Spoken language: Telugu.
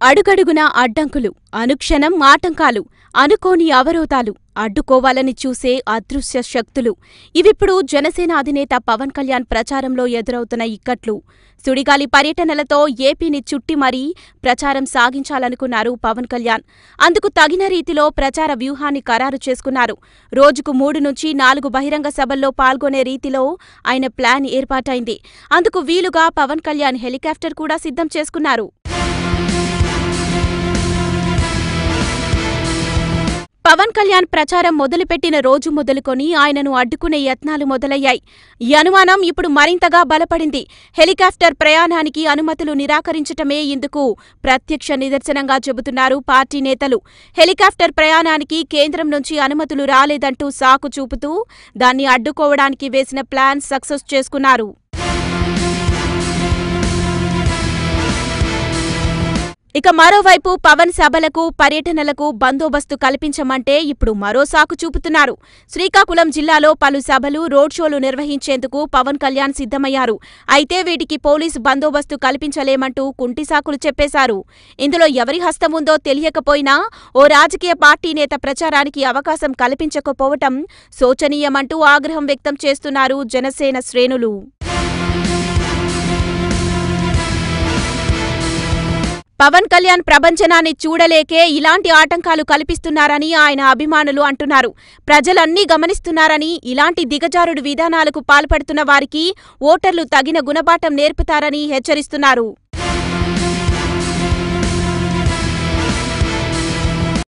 అడుగడుగునా అడ్డంకులు, అనుక్షణం ఆటంకాలు, అనుకోని అవరోధాలు, అడ్డుకోవాలని చూసే అదృశ్య శక్తులు. ఇవిప్పుడు జనసేన అధినేత పవన్ కళ్యాణ్ ప్రచారంలో ఎదురవుతున్న ఇక్కట్లు. సుడిగాలి పర్యటనలతో ఏపీని చుట్టి మరీ ప్రచారం సాగించాలనుకున్నారు పవన్ కళ్యాణ్. అందుకు తగిన రీతిలో ప్రచార వ్యూహాన్ని ఖరారు చేసుకున్నారు. రోజుకు 3 నుంచి 4 బహిరంగ సభల్లో పాల్గొనే రీతిలో ఆయన ప్లాన్ ఏర్పాటైంది. అందుకు వీలుగా పవన్ కళ్యాణ్ హెలికాప్టర్ కూడా సిద్ధం చేసుకున్నారు. పవన్ కళ్యాణ్ ప్రచారం మొదలుపెట్టిన రోజు మొదలుకొని ఆయనను అడ్డుకునే యత్నాలు మొదలయ్యాయి. ఈ అనుమానం ఇప్పుడు మరింతగా బలపడింది. హెలికాప్టర్ ప్రయాణానికి అనుమతులు నిరాకరించటమే ఇందుకు ప్రత్యక్ష నిదర్శనంగా చెబుతున్నారు పార్టీ నేతలు. హెలికాప్టర్ ప్రయాణానికి కేంద్రం నుంచి అనుమతులు రాలేదంటూ సాకు చూపుతూ దాన్ని అడ్డుకోవడానికి వేసిన ప్లాన్ సక్సెస్ చేసుకున్నారు. ఇక మరోవైపు పవన్ సభలకు, పర్యటనలకు బందోబస్తు కల్పించమంటే ఇప్పుడు మరో సాకు చూపుతున్నారు. శ్రీకాకుళం జిల్లాలో పలు సభలు, రోడ్ షోలు నిర్వహించేందుకు పవన్ కళ్యాణ్ సిద్ధమయ్యారు. అయితే వీటికి పోలీసు బందోబస్తు కల్పించలేమంటూ కుంటి సాకులు చెప్పేశారు. ఇందులో ఎవరి హస్తముందో తెలియకపోయినా ఓ రాజకీయ పార్టీ నేత ప్రచారానికి అవకాశం కల్పించకపోవటం శోచనీయమంటూ ఆగ్రహం వ్యక్తం చేస్తున్నారు జనసేన శ్రేణులు. పవన్ కళ్యాణ్ ప్రభంజనాన్ని చూడలేకే ఇలాంటి ఆటంకాలు కల్పిస్తున్నారని ఆయన అభిమానులు అంటున్నారు. ప్రజలన్నీ గమనిస్తున్నారని, ఇలాంటి దిగజారుడు విధానాలకు పాల్పడుతున్న వారికి ఓటర్లు తగిన గుణపాఠం నేర్పుతారని హెచ్చరిస్తున్నారు.